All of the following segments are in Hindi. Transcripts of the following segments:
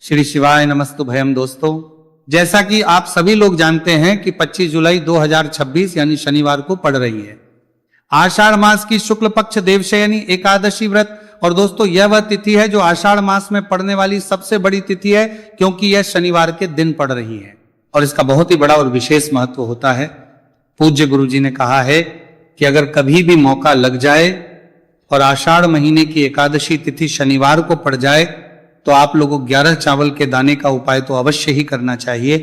श्री शिवाय नमस्तु भयम। दोस्तों, जैसा कि आप सभी लोग जानते हैं कि 25 जुलाई 2026 यानी शनिवार को पड़ रही है आषाढ़ मास की शुक्ल पक्ष देवशयनी एकादशी व्रत। और दोस्तों, यह वह तिथि है जो आषाढ़ मास में पड़ने वाली सबसे बड़ी तिथि है, क्योंकि यह शनिवार के दिन पड़ रही है और इसका बहुत ही बड़ा और विशेष महत्व होता है। पूज्य गुरु जी ने कहा है कि अगर कभी भी मौका लग जाए और आषाढ़ महीने की एकादशी तिथि शनिवार को पड़ जाए तो आप लोगों को 11 चावल के दाने का उपाय तो अवश्य ही करना चाहिए।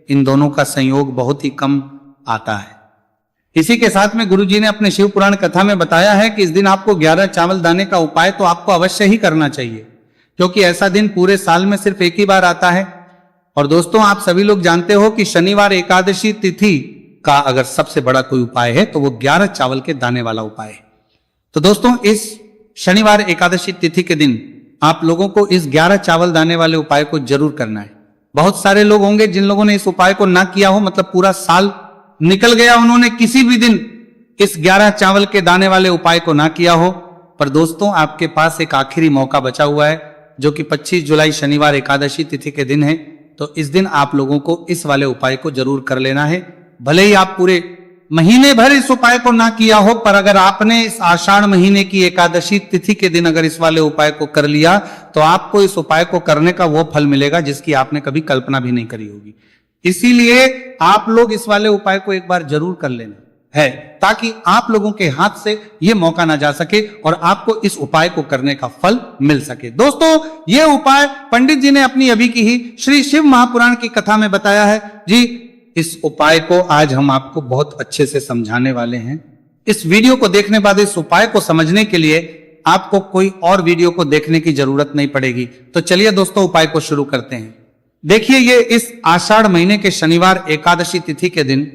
इन दोनों का संयोग बहुत ही कम आता है। इसी के साथ में गुरु जी ने अपने शिव पुराण कथा में बताया है कि इस दिन आपको 11 चावल दाने का उपाय तो आपको अवश्य ही करना चाहिए, क्योंकि ऐसा दिन पूरे साल में सिर्फ एक ही बार आता है। और दोस्तों, आप सभी लोग जानते हो कि शनिवार एकादशी तिथि का अगर सबसे बड़ा कोई उपाय है तो वो 11 चावल के दाने वाला उपाय है। तो दोस्तों, इस शनिवार एकादशी तिथि के दिन आप लोगों को इस 11 चावल दाने वाले उपाय को जरूर करना है। बहुत सारे लोग होंगे जिन लोगों ने इस उपाय को ना किया हो, मतलब पूरा साल निकल गया, उन्होंने किसी भी दिन इस 11 चावल के दाने वाले उपाय को ना किया हो। पर दोस्तों, आपके पास एक आखिरी मौका बचा हुआ है, जो कि 25 जुलाई शनिवार एकादशी तिथि के दिन है। तो इस दिन आप लोगों को इस वाले उपाय को जरूर कर लेना है। भले ही आप पूरे महीने भर इस उपाय को ना किया हो, पर अगर आपने इस आषाढ़ महीने की एकादशी तिथि के दिन अगर इस वाले उपाय को कर लिया तो आपको इस उपाय को करने का वो फल मिलेगा जिसकी आपने कभी कल्पना भी नहीं करी होगी। इसीलिए आप लोग इस वाले उपाय को एक बार जरूर कर लेना है, ताकि आप लोगों के हाथ से ये मौका ना जा सके और आपको इस उपाय को करने का फल मिल सके। दोस्तों, ये उपाय पंडित जी ने अपनी अभी की ही श्री शिव महापुराण की कथा में बताया है जी। इस उपाय को आज हम आपको बहुत अच्छे से समझाने वाले हैं। इस वीडियो को देखने बाद इस उपाय को समझने के लिए आपको कोई और वीडियो को देखने की जरूरत नहीं पड़ेगी। तो चलिए दोस्तों, उपाय को शुरू करते हैं। देखिए, ये इस आषाढ़ महीने के शनिवार एकादशी तिथि के दिन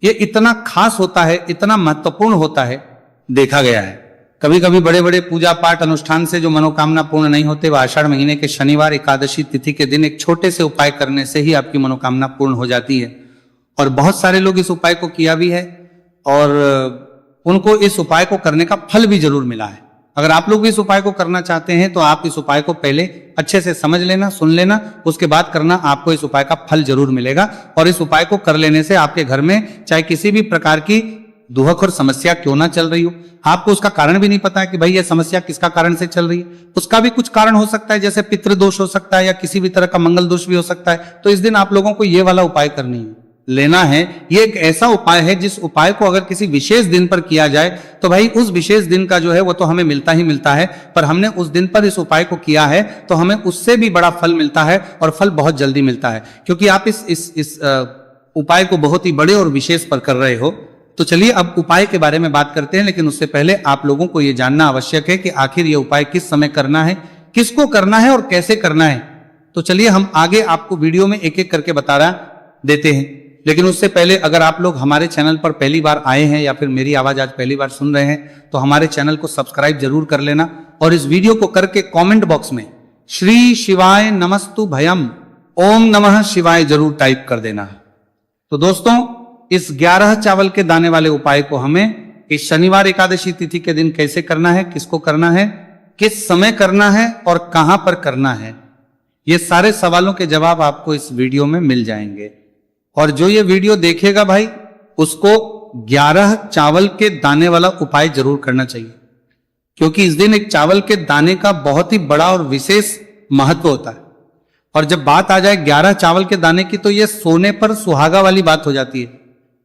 ये इतना खास होता है, इतना महत्वपूर्ण होता है, देखा गया है। कभी कभी बड़े बड़े पूजा पाठ अनुष्ठान से जो मनोकामना पूर्ण नहीं होते, वह आषाढ़ महीने के शनिवार एकादशी तिथि के दिन एक छोटे से उपाय करने से ही आपकी मनोकामना पूर्ण हो जाती है। और बहुत सारे लोग इस उपाय को किया भी है और उनको इस उपाय को करने का फल भी जरूर मिला है। अगर आप लोग भी इस उपाय को करना चाहते हैं तो आप इस उपाय को पहले अच्छे से समझ लेना, सुन लेना, उसके बाद करना। आपको इस उपाय का फल जरूर मिलेगा और इस उपाय को कर लेने से आपके घर में चाहे किसी भी प्रकार की दुहक और समस्या क्यों ना चल रही हो, आपको उसका कारण भी नहीं पता है कि भाई ये समस्या किसका कारण से चल रही है, उसका भी कुछ कारण हो सकता है, जैसे पितृदोष हो सकता है या किसी भी तरह का मंगल दोष भी हो सकता है। तो इस दिन आप लोगों को ये वाला उपाय करनी है, लेना है। ये एक ऐसा उपाय है जिस उपाय को अगर किसी विशेष दिन पर किया जाए तो भाई उस विशेष दिन का जो है वो तो हमें मिलता ही मिलता है, पर हमने उस दिन पर इस उपाय को किया है तो हमें उससे भी बड़ा फल मिलता है और फल बहुत जल्दी मिलता है, क्योंकि आप इस उपाय को बहुत ही बड़े और विशेष पर कर रहे हो। तो चलिए अब उपाय के बारे में बात करते हैं, लेकिन उससे पहले आप लोगों को यह जानना आवश्यक है कि आखिर यह उपाय किस समय करना है, किसको करना है और कैसे करना है। तो चलिए हम आगे आपको वीडियो में एक एक करके बता देते हैं। लेकिन उससे पहले अगर आप लोग हमारे चैनल पर पहली बार आए हैं या फिर मेरी आवाज आज पहली बार सुन रहे हैं तो हमारे चैनल को सब्सक्राइब जरूर कर लेना और इस वीडियो को करके कमेंट बॉक्स में श्री शिवाय नमस्तु भयम ओम नमः शिवाय जरूर टाइप कर देना। तो दोस्तों, इस 11 चावल के दाने वाले उपाय को हमें इस शनिवार एकादशी तिथि के दिन कैसे करना है, किसको करना है, किस समय करना है और कहां पर करना है, ये सारे सवालों के जवाब आपको इस वीडियो में मिल जाएंगे। और जो ये वीडियो देखेगा भाई, उसको 11 चावल के दाने वाला उपाय जरूर करना चाहिए, क्योंकि इस दिन एक चावल के दाने का बहुत ही बड़ा और विशेष महत्व होता है। और जब बात आ जाए 11 चावल के दाने की तो ये सोने पर सुहागा वाली बात हो जाती है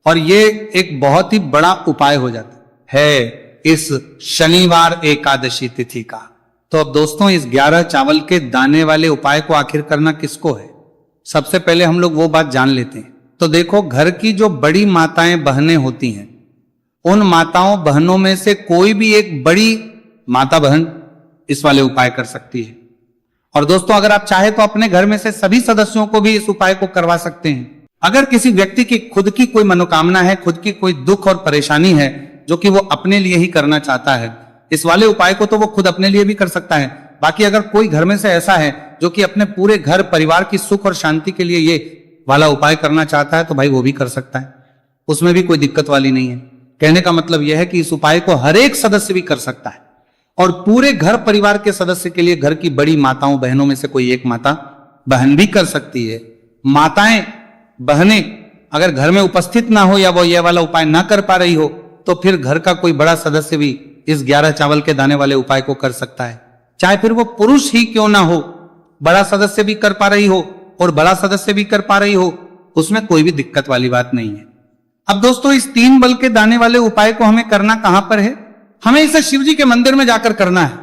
और ये एक बहुत ही बड़ा उपाय हो जाता है इस शनिवार एकादशी तिथि का। तो अब दोस्तों, इस 11 चावल के दाने वाले उपाय को आखिर करना किसको है, सबसे पहले हम लोग वो बात जान लेते हैं। तो देखो, घर की जो बड़ी माताएं बहनें होती हैं, उन माताओं बहनों में से कोई भी एक बड़ी माता बहन इस वाले उपाय कर सकती है। और दोस्तों, अगर आप चाहे तो अपने घर में से सभी सदस्यों को भी इस उपाय को करवा सकते हैं। अगर किसी व्यक्ति की खुद की कोई मनोकामना है, खुद की कोई दुख और परेशानी है जो कि वो अपने लिए ही करना चाहता है, इस वाले उपाय को तो वो खुद अपने लिए भी कर सकता है। बाकी अगर कोई घर में से ऐसा है जो कि अपने पूरे घर परिवार की सुख और शांति के लिए ये वाला उपाय करना चाहता है तो भाई वो भी कर सकता है, उसमें भी कोई दिक्कत वाली नहीं है। कहने का मतलब यह है कि इस उपाय को हर एक सदस्य भी कर सकता है और पूरे घर परिवार के सदस्य के लिए घर की बड़ी माताओं बहनों में से कोई एक माता बहन भी कर सकती है। माताएं बहनें अगर घर में उपस्थित ना हो या वो ये वाला उपाय ना कर पा रही हो तो फिर घर का कोई बड़ा सदस्य भी इस 11 चावल के दाने वाले उपाय को कर सकता है। चाहे फिर वो पुरुष ही क्यों ना हो, बड़ा सदस्य भी कर पा रही हो और बड़ा सदस्य भी कर पा रही हो, उसमें कोई भी दिक्कत वाली बात नहीं है। अब दोस्तों इस 3 बल के दाने वाले उपाय को हमें करना कहां पर है? हमें इसे शिव जी के मंदिर में जाकर करना है।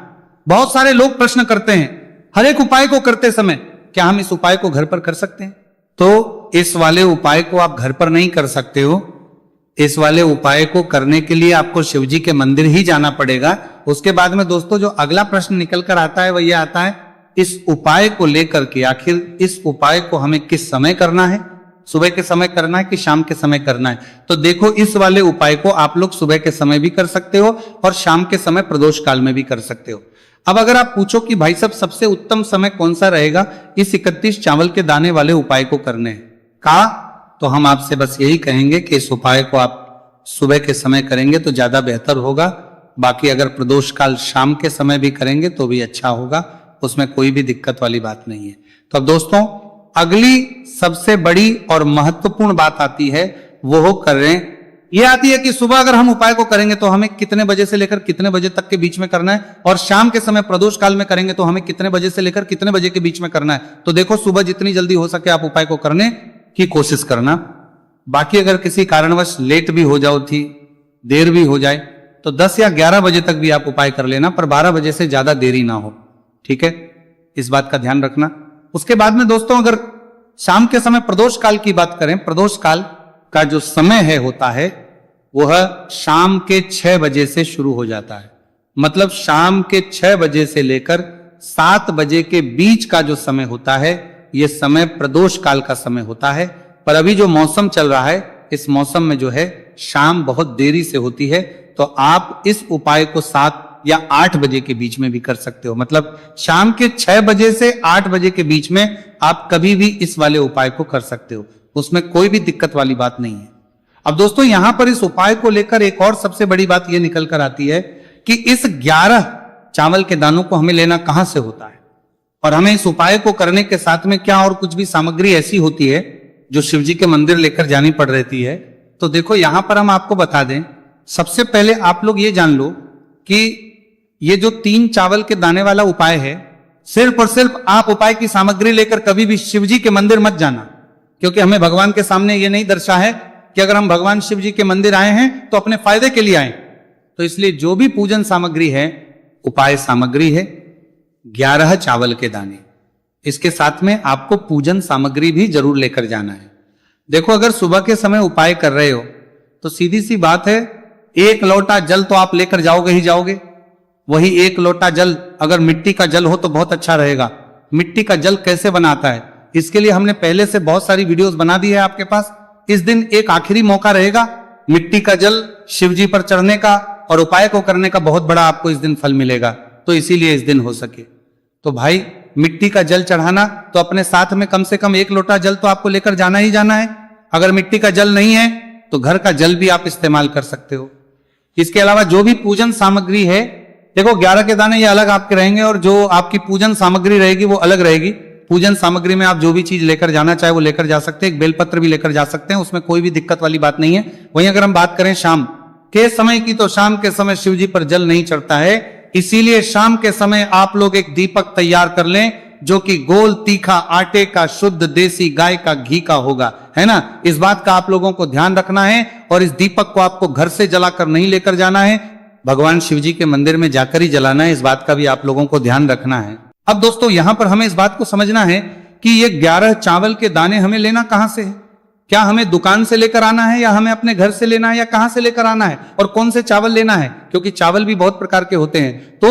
बहुत सारे लोग प्रश्न करते हैं हर एक उपाय को करते समय, क्या हम इस उपाय को घर पर कर सकते हैं? तो इस वाले उपाय को आप घर पर नहीं कर सकते हो। इस वाले उपाय को करने के लिए आपको शिव जी के मंदिर ही जाना पड़ेगा। उसके बाद में दोस्तों जो अगला प्रश्न निकल कर आता है वह यह आता है, इस उपाय को लेकर के आखिर इस उपाय को हमें किस समय करना है? सुबह के समय करना है कि शाम के समय करना है? तो देखो इस वाले उपाय को आप लोग सुबह के समय भी कर सकते हो और शाम के समय प्रदोष काल में भी कर सकते हो। अब अगर आप पूछो कि भाई साहब सबसे उत्तम समय कौन सा रहेगा इस 31 चावल के दाने वाले उपाय को करने का, तो हम आपसे बस यही कहेंगे कि इस उपाय को आप सुबह के समय करेंगे तो ज्यादा बेहतर होगा। बाकी अगर प्रदोष काल शाम के समय भी करेंगे तो भी अच्छा होगा, उसमें कोई भी दिक्कत वाली बात नहीं है। तो अब दोस्तों अगली सबसे बड़ी और महत्वपूर्ण बात आती है, वो कर रहे हैं ये आती है कि सुबह अगर हम उपाय को करेंगे तो हमें कितने बजे से लेकर कितने बजे तक के बीच में करना है, और शाम के समय प्रदोष काल में करेंगे तो हमें कितने बजे से लेकर कितने बजे के बीच में करना है। तो देखो सुबह जितनी जल्दी हो सके आप उपाय को करने की कोशिश करना। बाकी अगर किसी कारणवश लेट भी हो जाओ थी, देर भी हो जाए तो 10 या 11 बजे तक भी आप उपाय कर लेना, पर 12 बजे से ज्यादा देरी ना हो, ठीक है? इस बात का ध्यान रखना। उसके बाद में दोस्तों अगर शाम के समय प्रदोष काल की बात करें, प्रदोष काल का जो समय है होता है वह शाम के 6 बजे से शुरू हो जाता है। मतलब शाम के 6 बजे से लेकर 7 बजे के बीच का जो समय होता है यह समय प्रदोष काल का समय होता है। पर अभी जो मौसम चल रहा है इस मौसम में जो है शाम बहुत देरी से होती है, तो आप इस उपाय को 7 या 8 बजे के बीच में भी कर सकते हो। मतलब शाम के 6 बजे से 8 बजे के बीच में आप कभी भी इस वाले उपाय को कर सकते हो, उसमें कोई भी दिक्कत वाली बात नहीं है। अब दोस्तों यहां पर इस उपाय को लेकर एक और सबसे बड़ी बात यह निकल कर आती है कि इस 11 चावल के दानों को हमें लेना कहां से होता है, और हमें इस उपाय को करने के साथ में क्या और कुछ भी सामग्री ऐसी होती है जो शिव जी के मंदिर लेकर जानी पड़ रहती है। तो देखो यहां पर हम आपको बता दें, सबसे पहले आप लोग ये जान लो कि ये जो 3 चावल के दाने वाला उपाय है, सिर्फ और सिर्फ आप उपाय की सामग्री लेकर कभी भी शिव जी के मंदिर मत जाना, क्योंकि हमें भगवान के सामने ये नहीं दर्शा है कि अगर हम भगवान शिव जी के मंदिर आए हैं तो अपने फायदे के लिए आए। तो इसलिए जो भी पूजन सामग्री है उपाय सामग्री है 11 चावल के दाने, इसके साथ में आपको पूजन सामग्री भी जरूर लेकर जाना है। देखो अगर सुबह के समय उपाय कर रहे हो तो सीधी सी बात है, 1 लोटा जल तो आप लेकर जाओगे ही जाओगे। वही 1 लोटा जल अगर मिट्टी का जल हो तो बहुत अच्छा रहेगा। मिट्टी का जल कैसे बनाता है इसके लिए हमने पहले से बहुत सारी वीडियोस बना दी है आपके पास। इस दिन एक आखिरी मौका रहेगा मिट्टी का जल शिव जी पर चढ़ने का और उपाय को करने का, बहुत बड़ा आपको इस दिन फल मिलेगा। तो इसीलिए इस दिन हो सके तो भाई मिट्टी का जल चढ़ाना, तो अपने साथ में कम से कम 1 लोटा जल तो आपको लेकर जाना ही जाना है। अगर मिट्टी का जल नहीं है तो घर का जल भी आप इस्तेमाल कर सकते हो। इसके अलावा जो भी पूजन सामग्री है, देखो 11 के दाने ये अलग आपके रहेंगे और जो आपकी पूजन सामग्री रहेगी वो अलग रहेगी। पूजन सामग्री में आप जो भी चीज लेकर जाना चाहे वो लेकर जा सकते हैं, एक बेलपत्र भी लेकर जा सकते हैं, उसमें कोई भी दिक्कत वाली बात नहीं है। वहीं अगर हम बात करें शाम के समय की, तो शाम के समय शिव जी पर जल नहीं चढ़ता है, इसीलिए शाम के समय आप लोग एक दीपक तैयार कर लें जो कि गोल तीखा आटे का शुद्ध देसी गाय का घी का होगा, है ना। इस बात का आप लोगों को ध्यान रखना है और इस दीपक को आपको घर से जलाकर नहीं लेकर जाना है, भगवान शिव जी के मंदिर में जाकर ही जलाना है। इस बात का भी आप लोगों को ध्यान रखना है। अब दोस्तों यहां पर हमें इस बात को समझना है कि ये 11 चावल के दाने हमें लेना कहां से है। क्या हमें दुकान से लेकर आना है या हमें अपने घर से लेना है या कहां से लेकर आना है, और कौन से चावल लेना है, क्योंकि चावल भी बहुत प्रकार के होते हैं। तो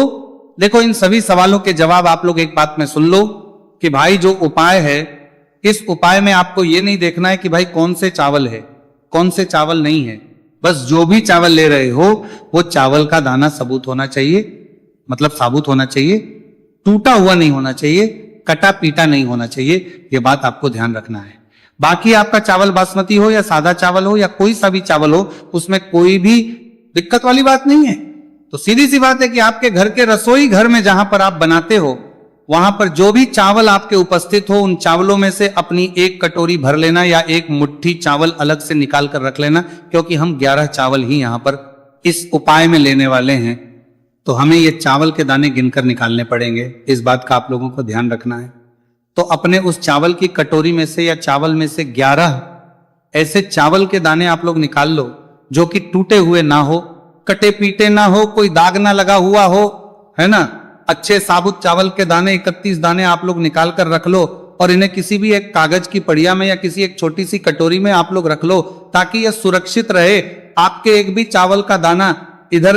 देखो इन सभी सवालों के जवाब आप लोग एक बात में सुन लो कि भाई जो उपाय है, इस उपाय में आपको ये नहीं देखना है कि भाई कौन से चावल है कौन से चावल नहीं है। बस जो भी चावल ले रहे हो वो चावल का दाना सबूत होना चाहिए, मतलब साबुत होना चाहिए, टूटा हुआ नहीं होना चाहिए, कटा पीटा नहीं होना चाहिए। ये बात आपको ध्यान रखना है। बाकी आपका चावल बासमती हो या सादा चावल हो या कोई सा भी चावल हो, उसमें कोई भी दिक्कत वाली बात नहीं है। तो सीधी सी बात है कि आपके घर के रसोई घर में जहां पर आप बनाते हो वहां पर जो भी चावल आपके उपस्थित हो, उन चावलों में से अपनी एक कटोरी भर लेना या एक मुट्ठी चावल अलग से निकाल कर रख लेना, क्योंकि हम 11 चावल ही यहां पर इस उपाय में लेने वाले हैं, तो हमें ये चावल के दाने गिनकर निकालने पड़ेंगे। इस बात का आप लोगों को ध्यान रखना है। तो अपने उस चावल की कटोरी में से या चावल में से 11 ऐसे चावल के दाने आप लोग निकाल लो जो कि टूटे हुए ना हो, कटे पीटे ना हो, कोई दाग ना लगा हुआ हो, है ना। अच्छे साबुत चावल के दाने 31 दाने आप लोग निकाल कर रख लो और इन्हें किसी भी एक कागज की पड़िया में या किसी एक छोटी सी कटोरी में आप लोग रख लो, ताकि यह सुरक्षित रहे, आपके एक भी चावल का दाना इधर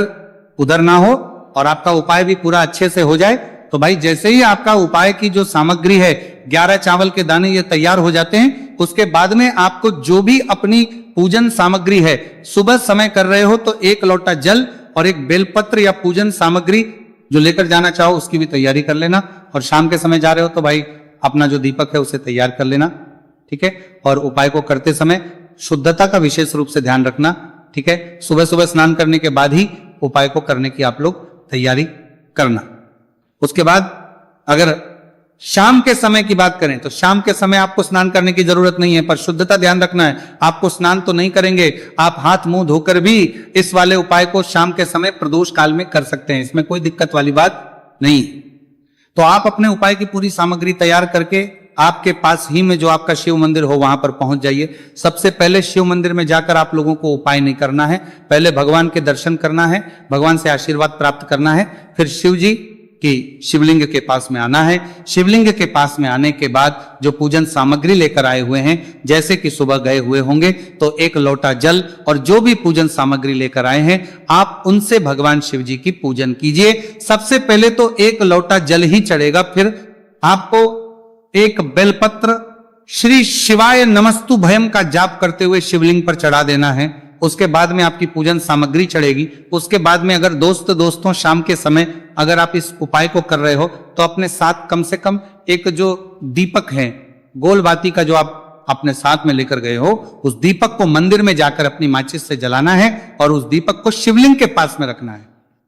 उधर ना हो और आपका उपाय भी पूरा अच्छे से हो जाए। तो भाई जैसे ही आपका उपाय की जो सामग्री है 11 चावल के दाने ये तैयार हो जाते हैं, उसके बाद में आपको जो भी अपनी पूजन सामग्री है, सुबह समय कर रहे हो तो 1 लोटा जल और एक बेलपत्र या पूजन सामग्री जो लेकर जाना चाहो उसकी भी तैयारी कर लेना। और शाम के समय जा रहे हो तो भाई अपना जो दीपक है उसे तैयार कर लेना, ठीक है। और उपाय को करते समय शुद्धता का विशेष रूप से ध्यान रखना, ठीक है। सुबह सुबह स्नान करने के बाद ही उपाय को करने की आप लोग तैयारी करना। उसके बाद अगर शाम के समय की बात करें तो शाम के समय आपको स्नान करने की जरूरत नहीं है, पर शुद्धता ध्यान रखना है। आपको स्नान तो नहीं करेंगे, आप हाथ मुंह धोकर भी इस वाले उपाय को शाम के समय प्रदोष काल में कर सकते हैं, इसमें कोई दिक्कत वाली बात नहीं। तो आप अपने उपाय की पूरी सामग्री तैयार करके आपके पास ही में जो आपका शिव मंदिर हो वहां पर पहुंच जाइए। सबसे पहले शिव मंदिर में जाकर आप लोगों को उपाय नहीं करना है, पहले भगवान के दर्शन करना है, भगवान से आशीर्वाद प्राप्त करना है, फिर शिव जी कि शिवलिंग के पास में आना है। शिवलिंग के पास में आने के बाद जो पूजन सामग्री लेकर आए हुए हैं, जैसे कि सुबह गए हुए होंगे तो 1 लोटा जल और जो भी पूजन सामग्री लेकर आए हैं आप उनसे भगवान शिव जी की पूजन कीजिए। सबसे पहले तो 1 लोटा जल ही चढ़ेगा, फिर आपको एक बेलपत्र श्री शिवाय नमस्तु भयम का जाप करते हुए शिवलिंग पर चढ़ा देना है। उसके बाद में आपकी पूजन सामग्री चढ़ेगी। उसके बाद में अगर दोस्तों शाम के समय अगर आप इस उपाय को कर रहे हो तो अपने साथ कम से कम एक जो दीपक है, गोल बाती का जो आप अपने साथ में लेकर गए हो, उस दीपक को मंदिर में जाकर अपनी माचिस से जलाना है और उस दीपक को शिवलिंग के पास में रखना है,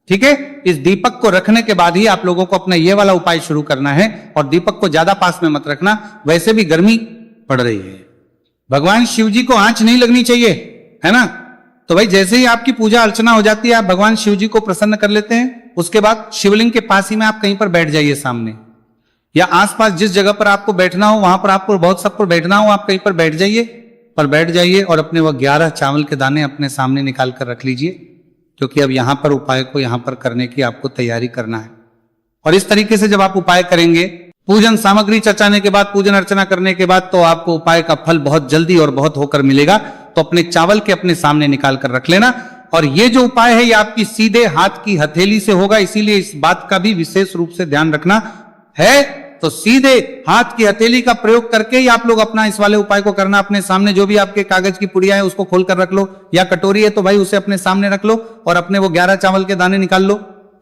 ठीक है। इस दीपक को रखने के बाद ही आप लोगों को अपना ये वाला उपाय शुरू करना है और दीपक को ज्यादा पास में मत रखना, वैसे भी गर्मी पड़ रही है, भगवान शिव जी को आंच नहीं लगनी चाहिए, है ना। तो भाई जैसे ही आपकी पूजा अर्चना हो जाती है, आप भगवान शिव जी को प्रसन्न कर लेते हैं, उसके बाद शिवलिंग के पास ही में आप कहीं पर बैठ जाइए सामने, या आसपास जिस जगह पर आपको बैठना हो वहां पर आपको बहुत सबको बैठना हो, आप कहीं पर बैठ जाइए और अपने वो 11 चावल के दाने अपने सामने निकाल कर रख लीजिए, क्योंकि अब यहां पर उपाय को यहां पर करने की आपको तैयारी करना है। और इस तरीके से जब आप उपाय करेंगे, पूजन सामग्री चचाने के बाद, पूजन अर्चना करने के बाद, तो आपको उपाय का फल बहुत जल्दी और बहुत होकर मिलेगा। तो अपने चावल के अपने सामने निकाल कर रख लेना। और ये जो उपाय है ये आपकी सीधे हाथ की हथेली से होगा, इसीलिए इस बात का भी विशेष रूप से ध्यान रखना है। तो सीधे हाथ की हथेली का प्रयोग करके ही आप लोग अपना इस वाले उपाय को करना। अपने सामने जो भी आपके कागज की पुड़िया है उसको खोलकर रख लो, या कटोरी है तो भाई उसे अपने सामने रख लो और अपने वो 11 चावल के दाने निकाल लो,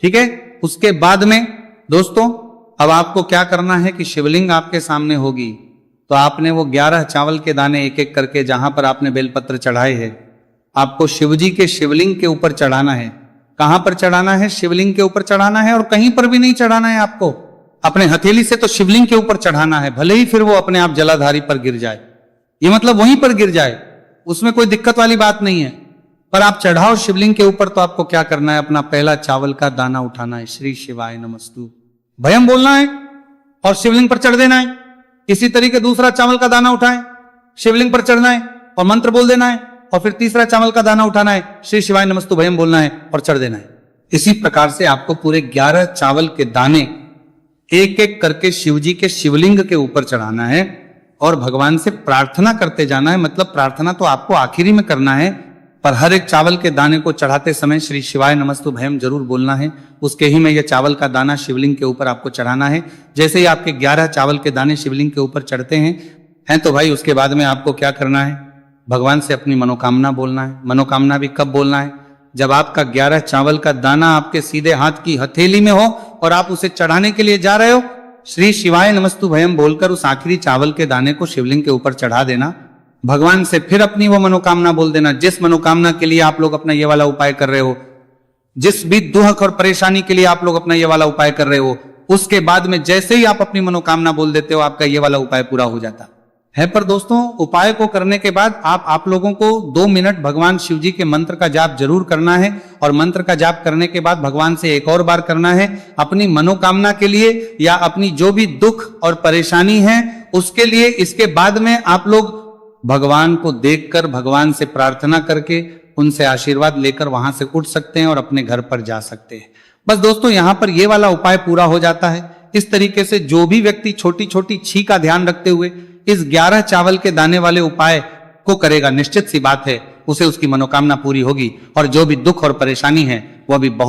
ठीक है। उसके बाद में दोस्तों अब आपको क्या करना है कि शिवलिंग आपके सामने होगी, तो आपने वो 11 चावल के दाने एक एक करके जहां पर आपने बेलपत्र चढ़ाए हैं, आपको शिवजी के शिवलिंग के ऊपर चढ़ाना है। कहां पर चढ़ाना है? शिवलिंग के ऊपर चढ़ाना है, और कहीं पर भी नहीं चढ़ाना है आपको, अपने हथेली से तो शिवलिंग के ऊपर चढ़ाना है, भले ही फिर वो अपने आप जलाधारी पर गिर जाए, ये मतलब वहीं पर गिर जाए, उसमें कोई दिक्कत वाली बात नहीं है, पर आप चढ़ाओ शिवलिंग के ऊपर। तो आपको क्या करना है? अपना पहला चावल का दाना उठाना है, श्री शिवाय नमस्तु भयम बोलना है और शिवलिंग पर चढ़ देना है। इसी तरीके दूसरा चावल का दाना उठाएं, शिवलिंग पर चढ़ना है और मंत्र बोल देना है, और फिर तीसरा चावल का दाना उठाना है, श्री शिवाय नमस्तु भयम बोलना है और चढ़ देना है। इसी प्रकार से आपको पूरे 11 चावल के दाने एक एक करके शिवजी के शिवलिंग के ऊपर चढ़ाना है और भगवान से प्रार्थना करते जाना है। मतलब प्रार्थना तो आपको आखिरी में करना है, पर हर एक चावल के दाने को चढ़ाते समय श्री शिवाय नमस्तु भयम जरूर बोलना है। उसके ही में यह चावल का दाना शिवलिंग के ऊपर आपको चढ़ाना है। जैसे ही आपके 11 चावल के दाने शिवलिंग के ऊपर चढ़ते हैं तो भाई उसके बाद में आपको क्या करना है? भगवान से अपनी मनोकामना बोलना है। मनोकामना भी कब बोलना है? जब आपका 11 चावल का दाना आपके सीधे हाथ की हथेली में हो और आप उसे चढ़ाने के लिए जा रहे हो, श्री शिवाय नमस्तु भयम बोलकर उस आखिरी चावल के दाने को शिवलिंग के ऊपर चढ़ा देना। भगवान से फिर अपनी वो मनोकामना बोल देना, जिस मनोकामना के लिए आप लोग अपना ये वाला उपाय कर रहे हो, जिस भी दुख और परेशानी के लिए आप लोग अपना ये वाला उपाय कर रहे हो, उसके बाद में जैसे ही आप अपनी मनोकामना बोल देते हो, आपका ये वाला उपाय पूरा हो जाता है। पर दोस्तों, उपाय को करने के बाद आप लोगों को 2 मिनट भगवान शिव जी के मंत्र का जाप जरूर करना है, और मंत्र का जाप करने के बाद भगवान से एक और बार करना है अपनी मनोकामना के लिए, या अपनी जो भी दुख और परेशानी है उसके लिए। इसके बाद में आप लोग भगवान को देखकर, भगवान से प्रार्थना करके, उनसे आशीर्वाद लेकर वहां से उठ सकते हैं और अपने घर पर जा सकते हैं। बस दोस्तों, यहां पर यह वाला उपाय पूरा हो जाता है। इस तरीके से जो भी व्यक्ति छोटी छोटी छी का ध्यान रखते हुए इस 11 चावल के दाने वाले उपाय को करेगा, निश्चित सी बात है उसे उसकी मनोकामना पूरी होगी, और जो भी दुख और परेशानी है वह भी बहुत